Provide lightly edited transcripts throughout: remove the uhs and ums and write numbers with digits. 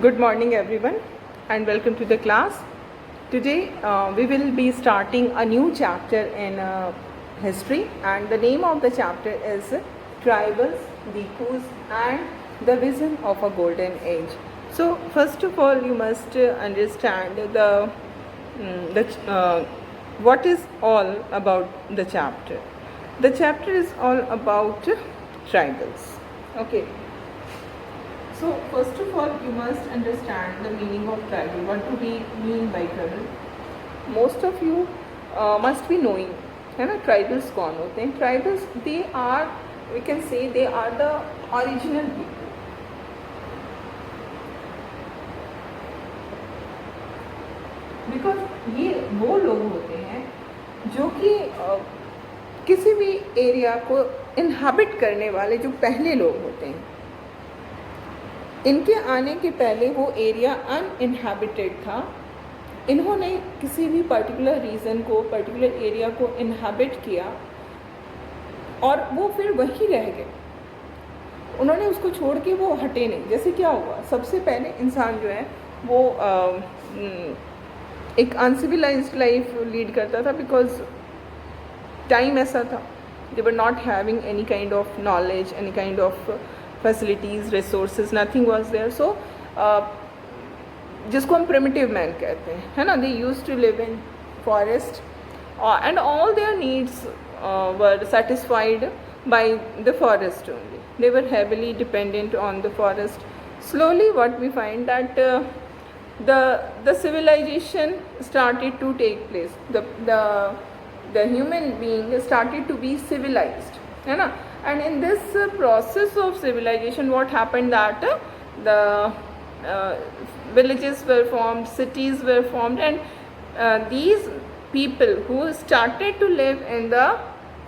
Good morning everyone and welcome to the class. Today we will be starting a new chapter in history, and the name of the chapter is Tribals, the Coups and the Vision of a Golden Age. So first of all you must understand what is all about the chapter. The chapter is all about tribals. Okay. So first of all, you must understand the meaning of tribal. What do we mean by tribal? Most of you must be knowing, है ना, tribals कौन होते हैं? Tribals, they are, we can say, they are the original people. Because ये वो लोग होते हैं जो कि किसी भी एरिया को इनहैबिट करने वाले जो पहले लोग होते हैं. इनके आने के पहले वो एरिया अनइनहैबिटेड था. इन्होंने किसी भी पर्टिकुलर रीज़न को, पर्टिकुलर एरिया को इनहैबिट किया और वो फिर वहीं रह गए. उन्होंने उसको छोड़ के वो हटे नहीं. जैसे क्या हुआ, सबसे पहले इंसान जो है वो एक अनसिविलाइज्ड लाइफ लीड करता था. बिकॉज टाइम ऐसा था, they were not having any kind of knowledge, any kind of facilities, resources, nothing was there. So जिसको हम primitive man कहते हैं, है ना, they used to live in forest and all their needs were satisfied by the forest only. They were heavily dependent on the forest. Slowly what we find that the civilization started to take place. The human being started to be civilized, है ना. And in this process of civilization, what happened that the villages were formed, cities were formed, and these people who started to live in the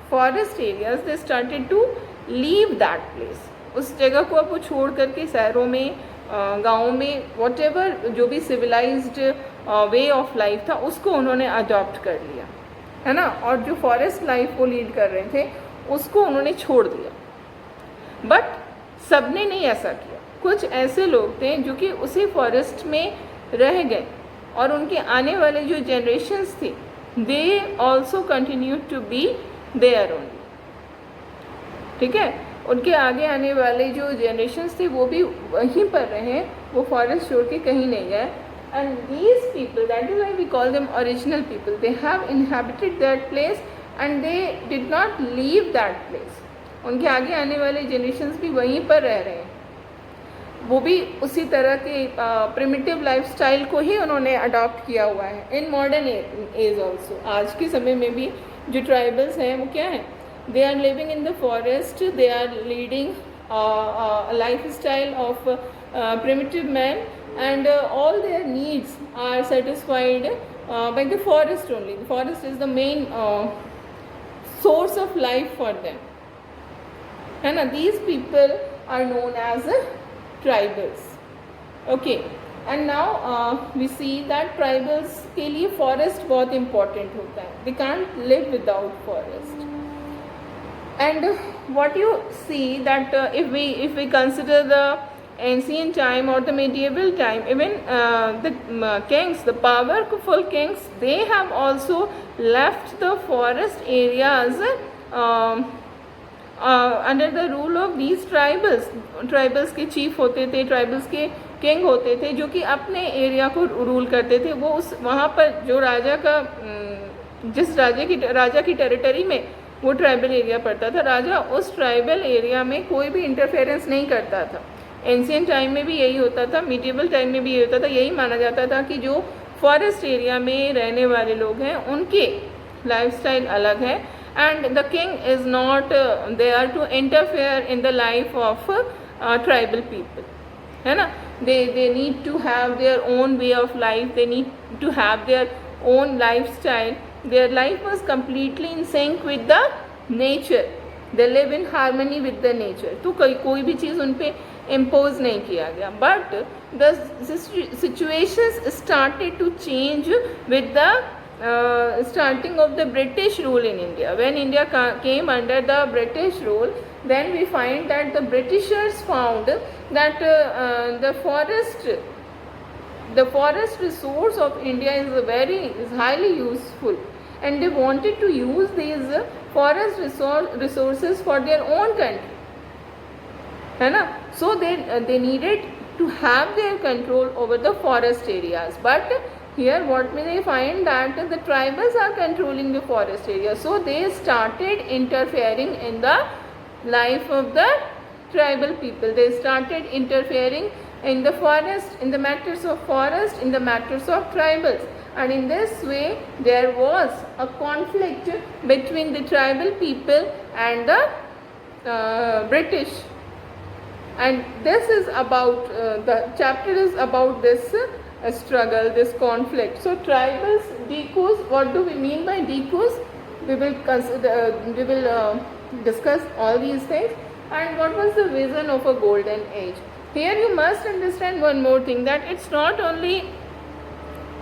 forest areas, they started to leave that place. उस जगह को अब वो छोड़ करके शहरों में, गाँव में, whatever जो भी civilized way of life था उसको उन्होंने adopt कर लिया, है ना. और जो forest life वो lead कर रहे थे उसको उन्होंने छोड़ दिया. बट सबने नहीं ऐसा किया. कुछ ऐसे लोग थे जो कि उसी फॉरेस्ट में रह गए और उनके आने वाले जो जनरेशन्स थी, they also continue to be there only. ठीक है, उनके आगे आने वाले जो जनरेशन्स थे वो भी वहीं पर रहे, वो फॉरेस्ट छोड़ के कहीं नहीं गए. And these people, that is why we call them original people, they have inhabited that place and they did not leave that place. उनके आगे आने वाले जनरेशन्स भी वहीं पर रह रहे हैं. वो भी उसी तरह के प्रिमिटिव लाइफस्टाइल को ही उन्होंने अडॉप्ट किया हुआ है इन मॉडर्न एज ऑल्सो. आज के समय में भी जो ट्राइबल्स हैं वो क्या है, they are living in the forest, they are leading lifestyle of primitive man and all their needs are satisfied by the forest only. The forest is the main source of life for them, है ना. These people are known as tribals. Okay, and now we see that tribals के लिए forest बहुत important होता है. They can't live without forest. And what you see that if we consider the ancient time or the medieval time, even the kings, the powerful kings, they have also left the forest areas under the rule of these tribals. Tribals के chief होते थे, tribals के king होते थे जो कि अपने area को रूल करते थे. वो उस वहाँ पर जो राजा का, जिस राजा की टेरिटरी में वो ट्राइबल एरिया पड़ता था, राजा उस ट्राइबल एरिया में कोई भी इंटरफेरेंस नहीं करता था. एंशियंट टाइम में भी यही होता था, मीडिएवल टाइम में भी यही होता था. यही माना जाता था कि जो फॉरेस्ट एरिया में रहने वाले लोग हैं उनके लाइफस्टाइल अलग है, and the king is not there to interfere in the life of tribal people, है ना. They need to have their own way of life, they need to have their own lifestyle. Their life was completely in sync with the nature. They live in harmony with the nature. तो कोई भी चीज़ उन पर impose नहीं किया गया. But the situations started to change with the starting of the British rule in India. When India came under the British rule, then we find that the Britishers found that the forest the forest resource of India is highly useful, and they wanted to use these forest resources for their own country, है ना. So they needed to have their control over the forest areas, but here what may they find, that the tribals are controlling the forest area. So they started interfering in the life of the tribal people. They started interfering in the forest, in the matters of forest, in the matters of tribals, and in this way there was a conflict between the tribal people and the British. And this is about the chapter is about this struggle, this conflict. So tribals, Dikus, what do we mean by Dikus? We will consider, discuss all these things. And what was the vision of a golden age? Here you must understand one more thing, that it's not only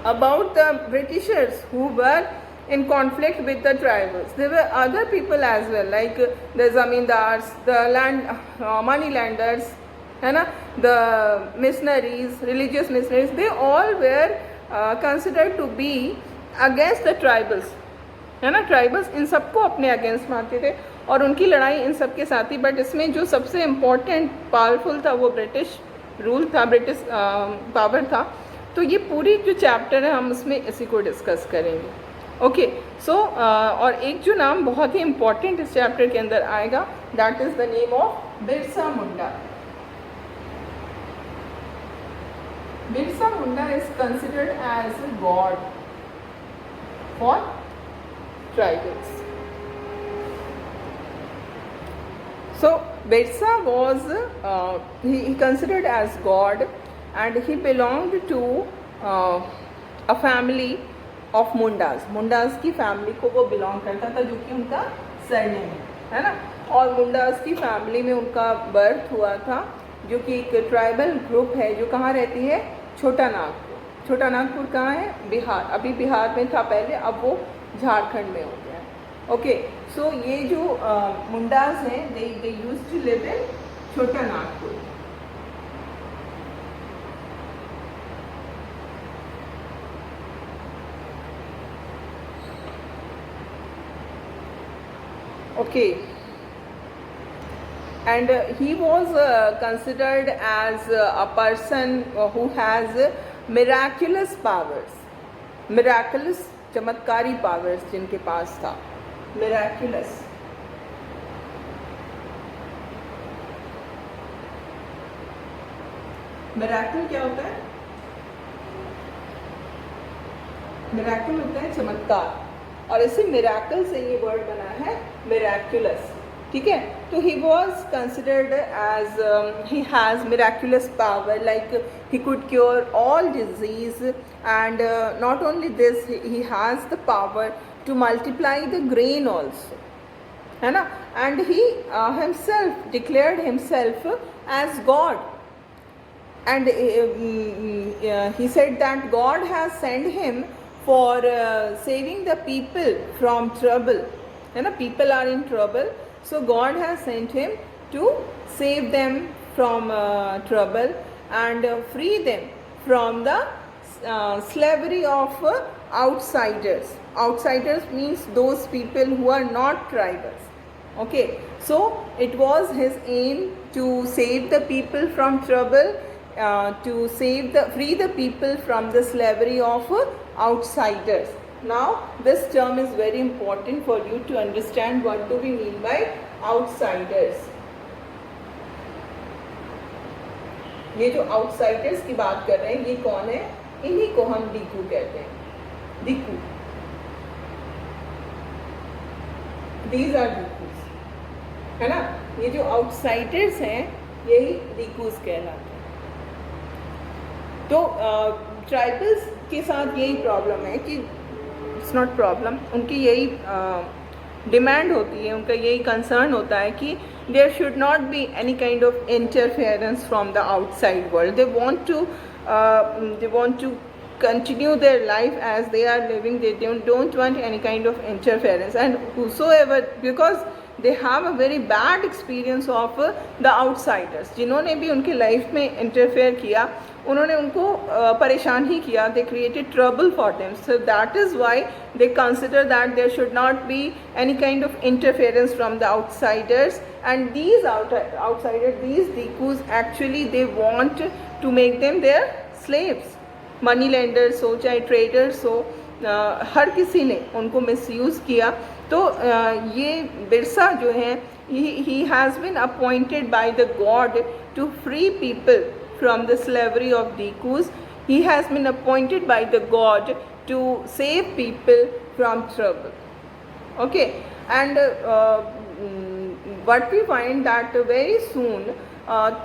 about the Britishers who were in conflict with the tribals. There were other people as well, like the zamindars, the money lenders, the missionaries, religious missionaries. They all were considered to be against the tribals, है ना. Tribals in सबको अपने against मानते थे और उनकी लड़ाई इन सब के साथ ही. बट इसमें जो सबसे इम्पोर्टेंट पावरफुल था वो ब्रिटिश रूल था, ब्रिटिश पावर था. तो ये पूरी जो चैप्टर है हम उसमें इसी को डिस्कस करेंगे. ओके, सो और एक जो नाम बहुत ही इम्पोर्टेंट इस चैप्टर के अंदर आएगा, that is the name of Birsa Munda. Birsa Munda is considered as god for tribals. So Birsa was he considered as God, and he belonged to a family of Mundas. Mundas की फैमिली को वो बिलोंग करता था, जो कि उनका सरनेम है ना. और मुंडास की फैमिली में उनका बर्थ हुआ था, जो कि एक ट्राइबल ग्रुप है जो कहाँ रहती है, छोटा नागपुर. छोटा नागपुर कहाँ है, बिहार. अभी बिहार में था पहले, अब वो झारखंड में हो गया. ओके, सो ये जो मुंडास हैं, दे यूज टू लिव इन छोटा Nagpur. Okay, and he was considered as a person who has miraculous powers. Miraculous, चमत्कारी पावर्स जिनके पास था. मिराक्युलस, मिराकल क्या होता है? मिराकल होता है चमत्कार, और इसे मिराकल से ये वर्ड बना है मिराक्युलस. ठीक है, तो he was considered as he has miraculous power, like he could cure all disease, and not only this, he has the power to multiply the grain also, है ना. And he himself declared himself as God, and he said that God has sent him for saving the people from trouble, है ना. People are in trouble, so God has sent him to save them from trouble and free them from the slavery of outsiders. Outsiders means those people who are not tribals. Okay, so it was his aim to save the people from trouble, to free the people from the slavery of outsiders. Now this term is very important for you to understand. What do we mean by outsiders? ये जो outsiders की बात कर रहे हैं, ये कौन है? इन्हीं को हम डीकू कहते हैं. डीकू, दीज आर डीकूज, है ना. ये जो आउटसाइडर्स हैं यही डीकूज कहलाते हैं. तो ट्राइबल्स के साथ यही प्रॉब्लम है कि इट्स नॉट प्रॉब्लम, उनकी यही डिमांड होती है, उनका यही कंसर्न होता है कि there should not be any kind of interference from the outside world. They want to continue their life as they are living. They don't want any kind of interference, and whosoever, because they have a very bad experience of the outsiders. जिन्होंने भी उनकी life में interfere किया उन्होंने उनको परेशान ही किया. They created trouble for them. So that is why they consider that there should not be any kind of interference from the outsiders. And these outsiders, these Dikus, actually they want to make them their slaves. Money lenders हो चाहे traders हो, हर किसी ने उनको misuse किया. तो ये बिरसा जो है he has been appointed by the god to free people from the slavery of Dikus. He has been appointed by the god to save people from trouble. Okay, and what we find that very soon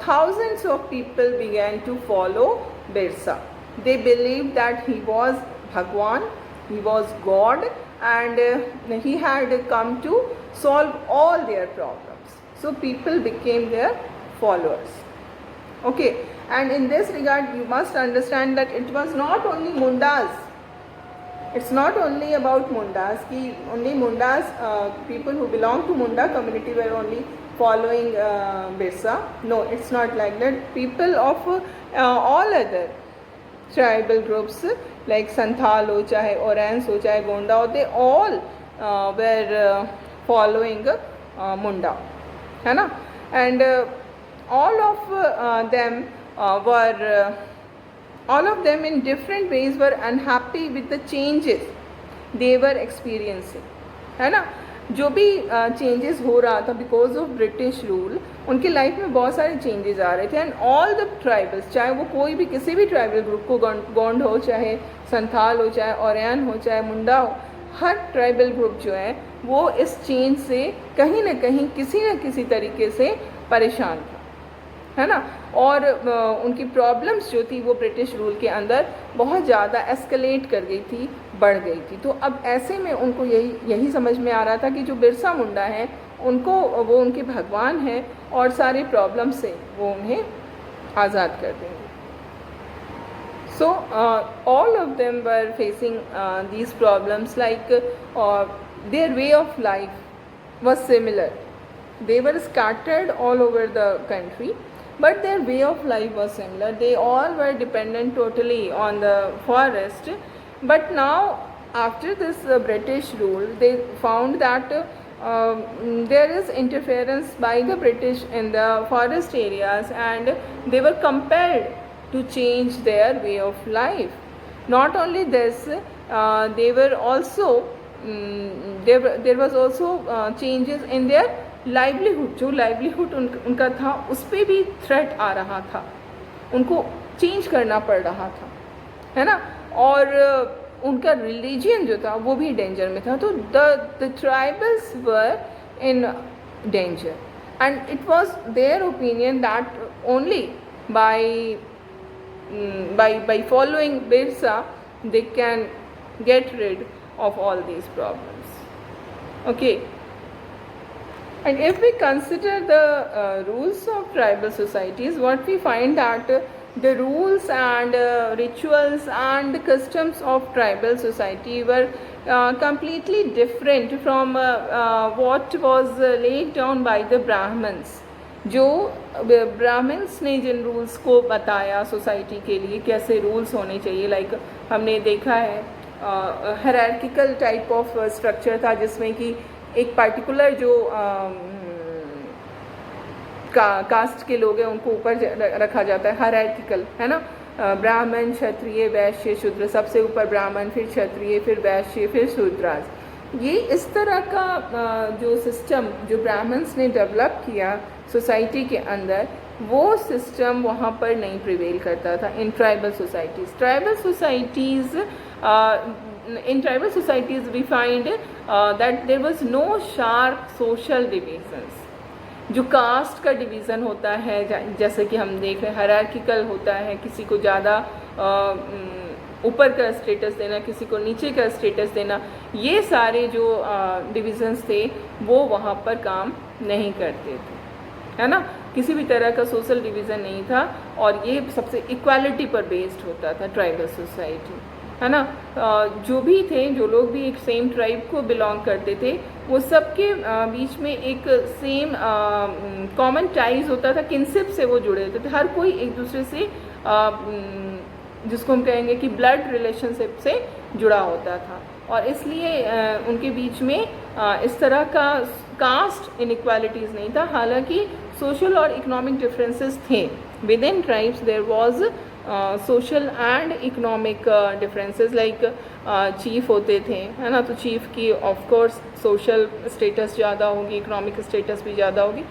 thousands of people began to follow Birsa. They believed that he was Bhagwan, he was God, and he had come to solve all their problems. So people became their followers. Okay, and in this regard you must understand that it was not only Mundas. It's not only about Mundas, ki only Mundas, people who belong to Munda community were only following Birsa. No, it's not like that. People of all other tribal groups like Santhal ho, chahe Orans ho, chahe Gonda ho, they all were following Munda, है ना? And all of them were all of them in different ways were unhappy with the changes they were experiencing, है ना? जो भी changes हो रहा था because of British rule, उनकी लाइफ में बहुत सारे चेंजेस आ रहे थे. एंड ऑल द ट्राइबल्स, चाहे वो कोई भी किसी भी ट्राइबल ग्रुप को, गोंड हो चाहे संथाल हो चाहे ओरियन हो चाहे मुंडा हो, हर ट्राइबल ग्रुप जो है वो इस चेंज से कहीं ना कहीं किसी न किसी तरीके से परेशान था, है ना? और उनकी प्रॉब्लम्स जो थी वो ब्रिटिश रूल के अंदर बहुत ज़्यादा एस्केलेट कर गई थी, बढ़ गई थी. तो अब ऐसे में उनको यही समझ में आ रहा था कि जो बिरसा मुंडा हैं उनको वो उनके भगवान हैं और सारे प्रॉब्लम से वो उन्हें आज़ाद कर देंगे. So all of them were facing these problems like their way of life was similar. They were scattered all over the country, but their way of life was similar. They all were dependent totally on the forest. But now, after this British rule, they found that there is interference by the British in the forest areas, and they were compelled to change their way of life. Not only this, they were also there was also changes in their livelihood. जो livelihood उनका था उस पर भी threat आ रहा था, उनको change करना पड़ रहा था, है ना? और उनका religion जो था वो भी danger में था. तो the tribals were in danger, and it was their opinion that only by following Birsa they can get rid of all these problems. Okay, and if we consider the rules of tribal societies, what we find that the rules and rituals and customs of tribal society were completely different from what was laid down by the Brahmins. जो Brahmins ने जिन rules को बताया society के लिए कैसे rules होने चाहिए, like हमने देखा है हायरार्किकल टाइप ऑफ स्ट्रक्चर था जिसमें कि एक पार्टिकुलर जो कास्ट के लोग हैं उनको ऊपर रखा जाता है, हायरार्किकल, है ना? ब्राह्मण, क्षत्रिय, वैश्य, शूद्र, सबसे ऊपर ब्राह्मण, फिर क्षत्रिय, फिर वैश्य, फिर शूद्राज. ये इस तरह का जो सिस्टम जो ब्राह्मण्स ने डेवलप किया सोसाइटी के अंदर, वो सिस्टम वहाँ पर नहीं प्रिवेल करता था in tribal societies. In tribal societies we find that there was no sharp social divisions. जो कास्ट का डिवीज़न होता है, जैसे कि हम देख रहे हैं हायरार्किकल होता है, किसी को ज़्यादा ऊपर का स्टेटस देना, किसी को नीचे का स्टेटस देना, ये सारे जो डिविज़न्स थे वो वहाँ पर काम नहीं करते थे, है ना? किसी भी तरह का सोशल डिवीज़न नहीं था और ये सबसे इक्वालिटी पर बेस्ड होता था ट्राइबल सोसाइटी. है ना, जो भी थे, जो लोग भी एक सेम ट्राइब को बिलोंग करते थे, वो सबके बीच में एक सेम कॉमन टाइज होता था, किनशिप से वो जुड़े होते थे, हर कोई एक दूसरे से जिसको हम कहेंगे कि ब्लड रिलेशनशिप से जुड़ा होता था, और इसलिए उनके बीच में इस तरह का कास्ट इनइक्वालिटीज़ नहीं था। हालांकि सोशल और इकोनॉमिक डिफरेंसेस थे within tribes, there was social and economic differences, like chief होते थे, है ना, तो चीफ की ऑफ कोर्स सोशल स्टेटस ज़्यादा होगी, इकोनॉमिक स्टेटस भी ज़्यादा होगी,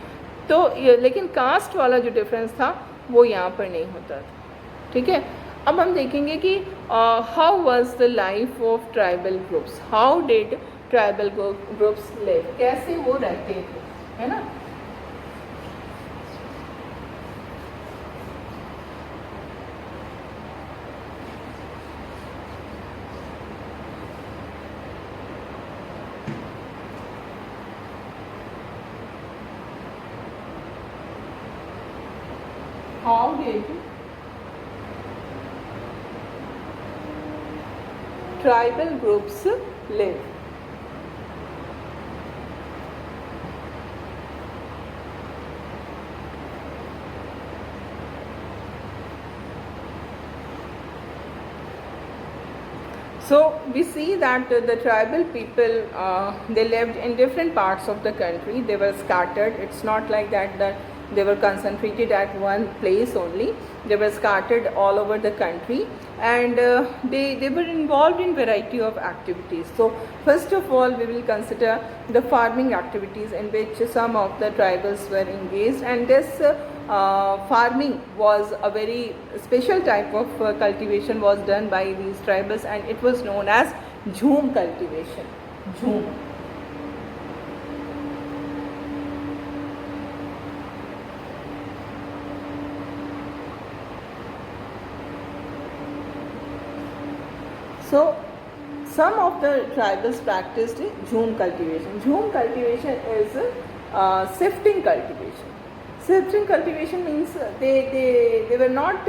तो लेकिन कास्ट वाला जो डिफरेंस था वो यहाँ पर नहीं होता था। ठीक है, अब हम देखेंगे कि how was the life of tribal groups, how did tribal groups live, कैसे वो रहते थे, है ना। How did tribal groups live? So we see that the tribal people, they lived in different parts of the country. They were scattered. It's not like that they were concentrated at one place only. They were scattered all over the country, and they were involved in variety of activities. So first of all, we will consider the farming activities in which some of the tribals were engaged, and this farming was a very special type of cultivation was done by these tribals, and it was known as jhum cultivation. Jhum. So some of the tribals practiced jhum cultivation. Jhum cultivation is sifting cultivation. Sifting cultivation means they were not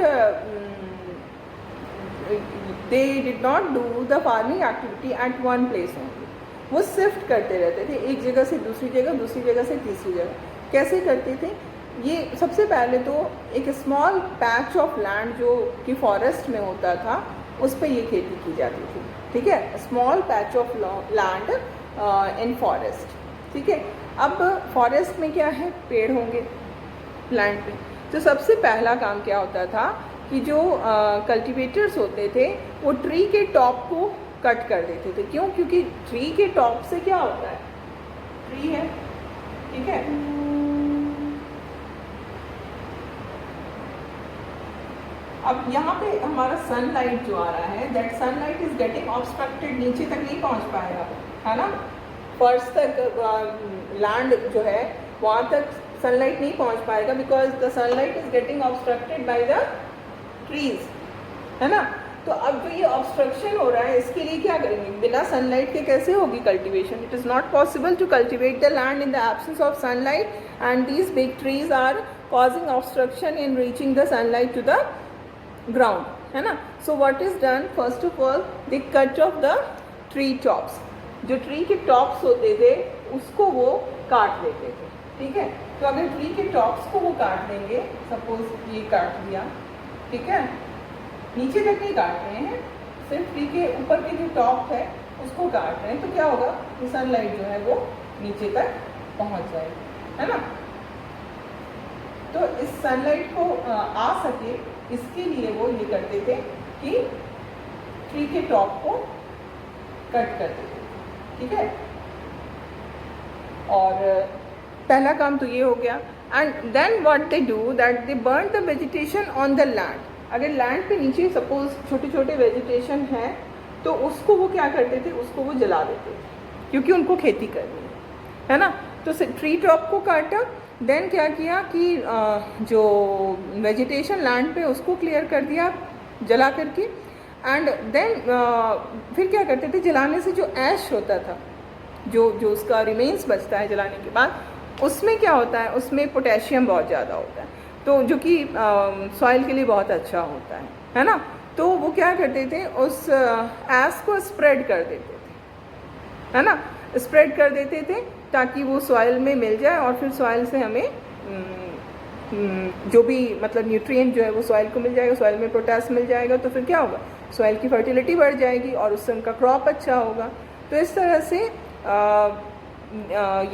they did not do the farming activity at one place only. वो shift करते रहते थे, एक जगह से दूसरी जगह, दूसरी जगह से तीसरी जगह। कैसे करते थे ये? सबसे पहले तो एक स्मॉल पैच ऑफ लैंड जो कि फॉरेस्ट में होता था, उस पर ये खेती की जाती थी। ठीक है, small patch of land in forest. ठीक है, अब फॉरेस्ट में क्या है, पेड़ होंगे लैंड पे, तो सबसे पहला काम क्या होता था कि जो कल्टीवेटर्स होते थे वो ट्री के टॉप को कट कर देते थे। क्यों? क्योंकि ट्री के टॉप से क्या होता है, ट्री है, ठीक है, अब यहाँ पे हमारा सनलाइट जो आ रहा है, that sunlight is getting obstructed, नीचे तक नहीं पहुँच पाएगा, है ना, फर्श तक लैंड जो है वहाँ तक सनलाइट नहीं पहुँच पाएगा, because the sunlight is getting obstructed by the trees, है ना। तो अब जो ये ऑब्स्ट्रक्शन हो रहा है, इसके लिए क्या करेंगे? बिना सनलाइट के कैसे होगी cultivation? It is not possible to cultivate the land in the absence of sunlight, and these big trees are causing obstruction in reaching the sunlight to the ground, है ना। So what is done, first of all they cut off the tree tops, जो tree के tops होते थे उसको वो काट देते थे। ठीक है, तो अगर ट्री के टॉप्स को वो काट देंगे, सपोज ये काट दिया, ठीक है, नीचे तक नहीं काट रहे हैं, सिर्फ ट्री के ऊपर के जो टॉप है उसको काट रहे हैं, तो क्या होगा कि सनलाइट जो है वो नीचे तक पहुंच जाएगी, है ना। तो इस सनलाइट को आ सके, इसके लिए वो ये करते थे कि ट्री के टॉप को कट कर देते थे। ठीक है, और पहला काम तो ये हो गया, and then what they do that they burn the vegetation on the land. अगर लैंड पे नीचे सपोज छोटे छोटे वेजिटेशन है, तो उसको वो क्या करते थे, उसको वो जला देते थे, क्योंकि उनको खेती करनी है ना। तो ट्री टॉप को काटा, देन क्या किया कि जो वेजिटेशन लैंड पे उसको क्लियर कर दिया जला करके, एंड देन फिर क्या करते थे, जलाने से जो ऐश होता था, जो उसका रिमेन्स बचता है जलाने के बाद, उसमें क्या होता है, उसमें पोटेशियम बहुत ज़्यादा होता है, तो जो कि सॉइल के लिए बहुत अच्छा होता है ना। तो वो क्या करते थे, उस ऐश को स्प्रेड कर देते थे, है ना, स्प्रेड कर देते थे ताकि वो सॉइल में मिल जाए और फिर सॉइल से हमें जो भी मतलब न्यूट्रिएंट जो है वो सॉइल को मिल जाएगा, सॉइल में पोटास मिल जाएगा, तो फिर क्या होगा, सॉइल की फर्टिलिटी बढ़ जाएगी और उससे उनका क्रॉप अच्छा होगा। तो इस तरह से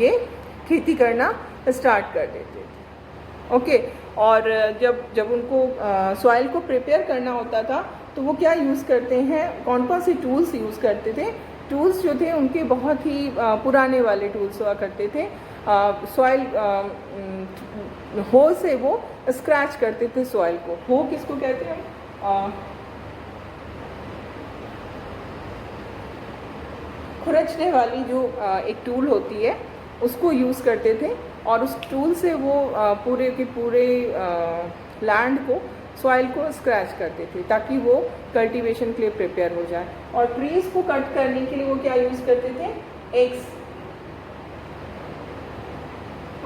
ये खेती करना स्टार्ट कर देते थे। ओके, और जब उनको सॉइल को प्रिपेयर करना होता था तो वो क्या यूज़ करते हैं, कौन कौन से टूल्स यूज़ करते थे। टूल्स जो थे उनके बहुत ही पुराने वाले टूल्स हुआ करते थे। सॉइल हो से वो स्क्रैच करते थे सॉइल को। हो किसको कहते हैं, खुरचने वाली जो एक टूल होती है उसको यूज़ करते थे और उस टूल से वो पूरे के पूरे लैंड को, सॉइल को स्क्रैच करते थे ताकि वो कल्टीवेशन के लिए प्रिपेयर हो जाए। और ट्रीज़ को कट करने के लिए वो क्या यूज़ करते थे, एक्स।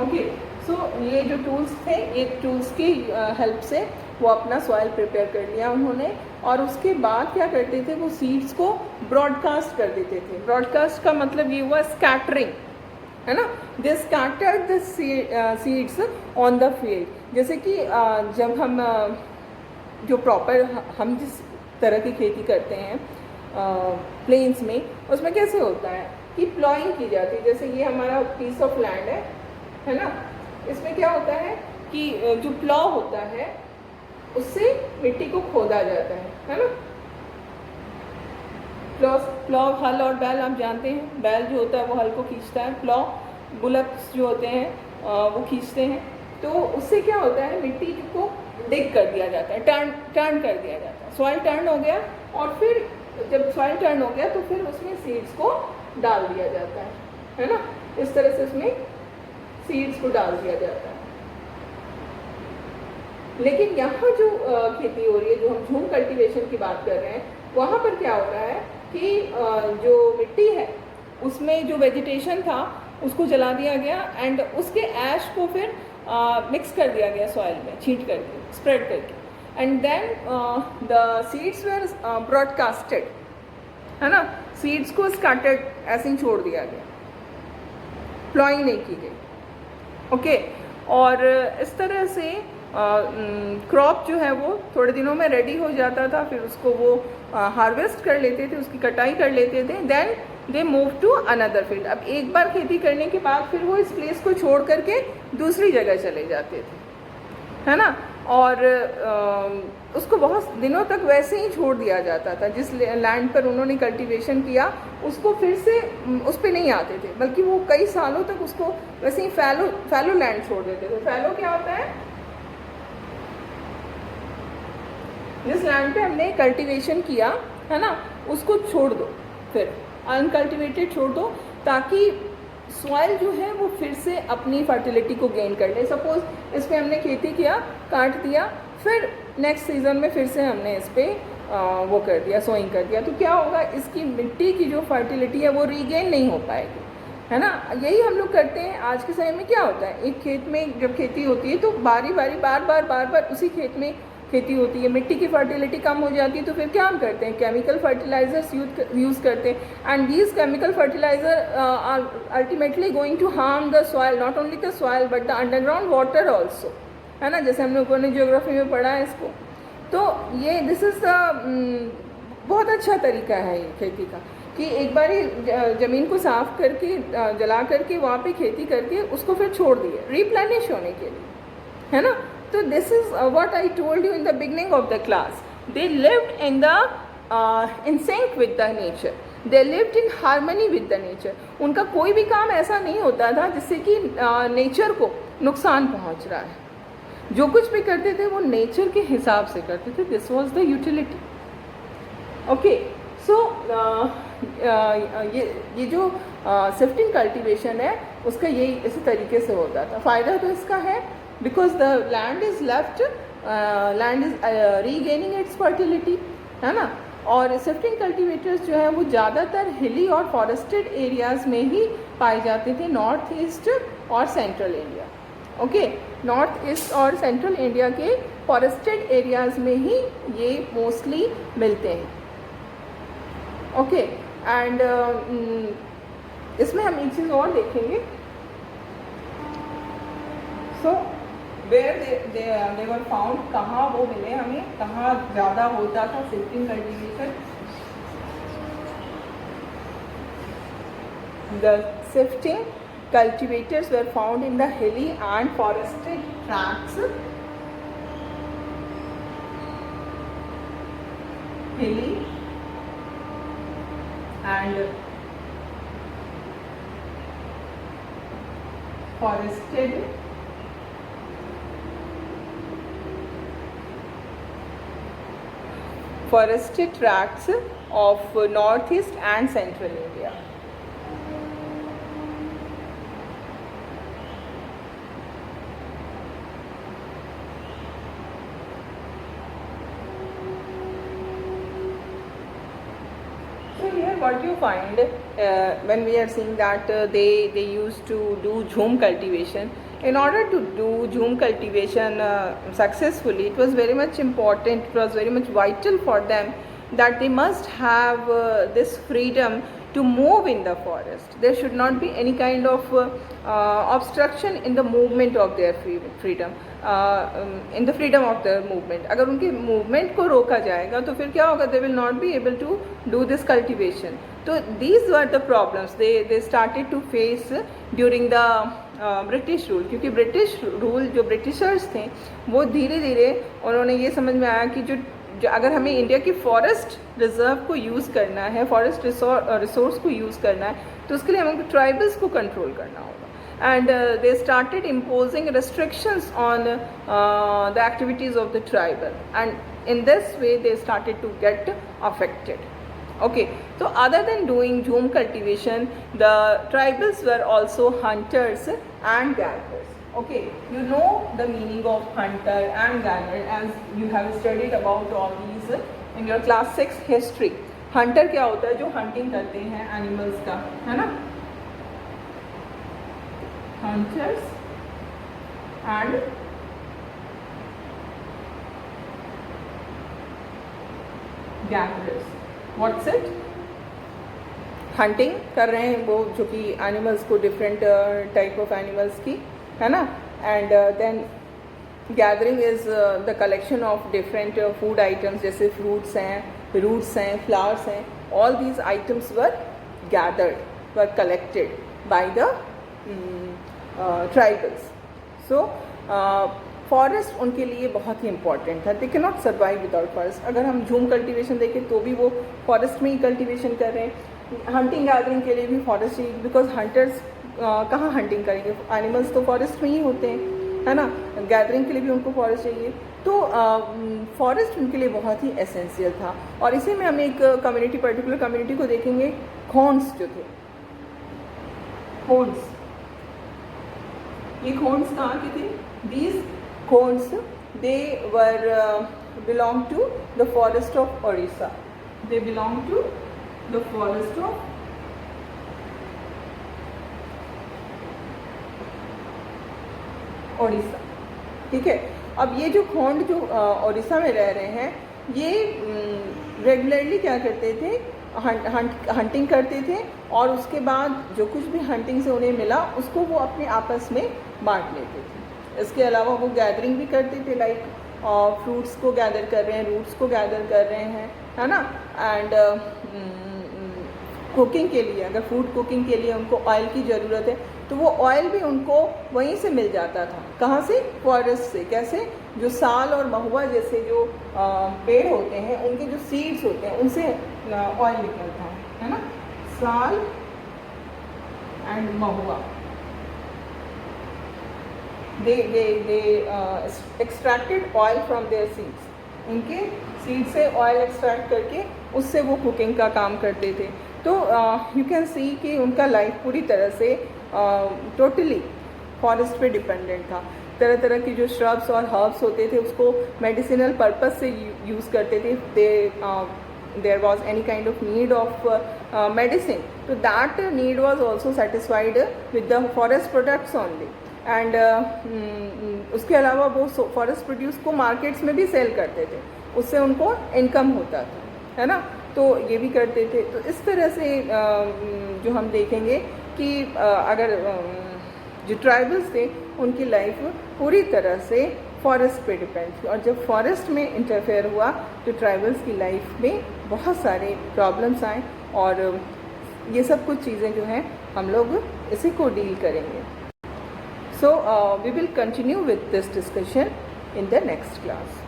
ओके, सो ये जो टूल्स थे, ये टूल्स की हेल्प से वो अपना सॉइल प्रिपेयर कर लिया उन्होंने। और उसके बाद क्या करते थे, वो सीड्स को ब्रॉडकास्ट कर देते थे। ब्रॉडकास्ट का मतलब ये हुआ स्कैटरिंग, है ना, they scattered the seeds on the field. जैसे कि जब हम जो प्रॉपर हम जिस तरह की खेती करते हैं प्लेन्स में, उसमें कैसे होता है कि प्लॉइंग की जाती है। जैसे ये हमारा पीस ऑफ लैंड है ना, इसमें क्या होता है कि जो प्लॉ होता है उससे मिट्टी को खोदा जाता है ना। प्लॉ हल और बैल आप जानते हैं, बैल जो होता है वो हल को खींचता है, प्लॉ बुलक्स जो होते हैं वो खींचते हैं। तो उससे क्या होता है, मिट्टी को डिग कर दिया जाता है, टर्न कर दिया जाता है। सॉइल टर्न हो गया और फिर जब सॉइल टर्न हो गया तो फिर उसमें सीड्स को डाल दिया जाता है ना। इस तरह से उसमें सीड्स को डाल दिया जाता है। लेकिन यहाँ जो खेती हो रही है, जो हम झूम कल्टीवेशन की बात कर रहे हैं, वहाँ पर क्या हो रहा है कि जो मिट्टी है उसमें जो वेजिटेशन था उसको जला दिया गया एंड उसके ऐश को फिर मिक्स कर दिया गया सॉइल में, छींट करके, स्प्रेड करके, and then the seeds were broadcasted, है ना। सीड्स को स्कैटर्ड ऐसे ही छोड़ दिया गया, प्लॉइंग नहीं की गई। ओके, और इस तरह से क्रॉप जो है वो थोड़े दिनों में रेडी हो जाता था। फिर उसको वो हार्वेस्ट कर लेते थे, उसकी कटाई कर लेते थे, then they move to another field. अब एक बार खेती करने के बाद फिर वो इस प्लेस को छोड़ करके दूसरी जगह चले जाते थे, है ना। और उसको बहुत दिनों तक वैसे ही छोड़ दिया जाता था। जिस लैंड पर उन्होंने कल्टीवेशन किया उसको फिर से उस पर नहीं आते थे, बल्कि वो कई सालों तक उसको वैसे ही फैलो लैंड छोड़ देते थे। फैलो क्या होता है, जिस लैंड पे हमने कल्टीवेशन किया है ना, उसको छोड़ दो, फिर अनकल्टिवेटेड छोड़ दो, ताकि सॉइल जो है वो फिर से अपनी फर्टिलिटी को गेन कर ले। सपोज इस पर हमने खेती किया, काट दिया, फिर नेक्स्ट सीज़न में फिर से हमने इस पर वो कर दिया, सोइंग कर दिया, तो क्या होगा, इसकी मिट्टी की जो फर्टिलिटी है वो रीगेन नहीं हो पाएगी, है ना। यही हम लोग करते हैं। आज के समय में क्या होता है, एक खेत में जब खेती होती है तो बारी बारी बार बार उसी खेत में खेती होती है, मिट्टी की फर्टिलिटी कम हो जाती है, तो फिर क्या हम करते हैं, केमिकल फर्टिलाइजर्स यूज़ करते हैं। And these chemical fertiliser are ultimately going to harm the soil, not only the soil but the underground water also, है ना, जैसे हम लोगों ने ज्योग्राफी में पढ़ा है इसको। तो ये दिस इज़ द बहुत अच्छा तरीका है ये खेती का, कि एक बार ज़मीन को साफ करके जला करके वहाँ पे खेती करके उसको फिर छोड़ दिए रिप्लेनिश होने के लिए, है ना। So this is what I told you in the beginning of the class. They lived in sync with the nature. They lived in harmony with the nature. उनका कोई भी काम ऐसा नहीं होता था जिससे कि नेचर को नुकसान पहुंच रहा है। जो कुछ भी करते थे वो नेचर के हिसाब से करते थे। This was the utility. Okay, so ये जो शिफ्टिंग कल्टीवेशन है उसका यही इसी तरीके से होता था। फ़ायदा तो इसका है because the land is left, land is regaining its fertility, है ना। और शिफ्टिंग कल्टीवेटर्स जो है वो ज़्यादातर हिली और फॉरेस्टेड एरियाज़ में ही पाए जाते थे, नॉर्थ ईस्ट और central India. Okay, north east और सेंट्रल इंडिया के फॉरेस्टेड एरियाज़ में ही ये मोस्टली मिलते हैं. ओके, एंड इसमें हम एक चीज़ और देखेंगे. So where they were found, कहाँ वो मिले हमें, कहाँ ज़्यादा होता था shifting cultivation. The shifting cultivators were found in the hilly and forested tracts. Hilly and forested tracts of northeast and central India. What you find when we are seeing that they used to do jhum cultivation. In order to do jhum cultivation successfully, it was very much important, it was very much vital for them that they must have this freedom to move in the forest. There should not be any kind of obstruction in the movement of their freedom, in the freedom of their movement. अगर उनके movement को रोका जाएगा तो फिर क्या होगा? They will not be able to do this cultivation. So these were the problems they started to face during the British rule. क्योंकि ब्रिटिश रूल, जो ब्रिटिशर्स थे, वो धीरे धीरे उन्होंने ये समझ में आया कि जो अगर हमें इंडिया की फॉरेस्ट रिजर्व को यूज़ करना है, फॉरेस्ट रिसोर्स को यूज़ करना है, तो उसके लिए हमें ट्राइबल्स को कंट्रोल करना होगा. And they started imposing restrictions on the activities of the tribal, and in this way they started to get affected. Okay, so other than doing jhum cultivation, the tribals were also hunters and gatherers. Okay, you know the meaning of hunter and gatherer as you have studied about all these in your class 6 history. Hunter क्या होता है? जो hunting करते हैं animals का, है ना? Hunters and gatherers. What's it? Hunting कर रहे हैं वो, जो कि एनिमल्स को, डिफरेंट टाइप ऑफ एनिमल्स की, है ना? And then gathering is the collection of different food items, जैसे फ्रूट्स हैं, रूट्स हैं, फ्लावर्स हैं. All these items were gathered, were collected by the tribals. So forest उनके लिए बहुत ही इंपॉर्टेंट था. They can not survive without forest. अगर हम झूम कल्टीवेशन देखें तो भी वो फॉरेस्ट में ही कल्टीवेशन कर रहे हैं. हंटिंग गैदरिंग के लिए भी फॉरेस्ट चाहिए, बिकॉज हंटर्स कहाँ हंटिंग करेंगे? एनिमल्स तो फॉरेस्ट में ही होते हैं, है ना? गैदरिंग के लिए भी उनको फॉरेस्ट चाहिए. तो फॉरेस्ट उनके लिए बहुत ही एसेंशियल था. और इसी में हम एक कम्युनिटी, पर्टिकुलर कम्युनिटी को देखेंगे, खोंड्स जो थे. खोंड्स, ये खोंड्स कहाँ के थे? These Khonds, they were belong to the forest of Odisha. They belong to the forest of Odisha. ठीक है. अब ये जो खोंड जो ओडिशा में रह रहे हैं, ये रेगुलरली क्या करते थे? हंटिंग करते थे, और उसके बाद जो कुछ भी हंटिंग से उन्हें मिला उसको वो अपने आपस में बांट लेते थे. इसके अलावा वो गैदरिंग भी करते थे, लाइक फ्रूट्स को गैदर कर रहे हैं, रूट्स को गैदर कर रहे हैं, है ना? एंड कुकिंग के लिए, अगर फूड कुकिंग के लिए उनको ऑयल की ज़रूरत है तो वो ऑयल भी उनको वहीं से मिल जाता था. कहाँ से? फॉरेस्ट से. कैसे? जो साल और महुआ जैसे जो पेड़ होते हैं, उनके जो सीड्स होते हैं, उनसे ऑयल निकलता है ना? साल and Mahua, they extracted oil from their seeds. उनके सीड से ऑयल एक्सट्रैक्ट करके उससे वो कुकिंग का काम करते थे. तो यू कैन सी कि उनका लाइफ पूरी तरह से टोटली फॉरेस्ट पे डिपेंडेंट था. तरह तरह की जो श्रब्स और हर्ब्स होते थे उसको मेडिसिनल पर्पस से यूज़ करते थे. There was any kind of need of medicine, तो that need was also satisfied with the forest products only. And उसके अलावा वो फॉरेस्ट प्रोड्यूस को मार्केट्स में भी सेल करते थे, उससे उनको इनकम होता था, है ना। तो ये भी करते थे। तो इस तरह से जो हम देखेंगे कि अगर जो ट्राइबल्स थे उनकी लाइफ पूरी तरह से फॉरेस्ट पे डिपेंड थी, और जब फॉरेस्ट में इंटरफेयर हुआ तो ट्राइबल्स की लाइफ में बहुत सारे प्रॉब्लम्स आए, और ये सब कुछ चीज़ें जो हैं हम लोग इसी को डील करेंगे। So we will continue with this discussion in the next class.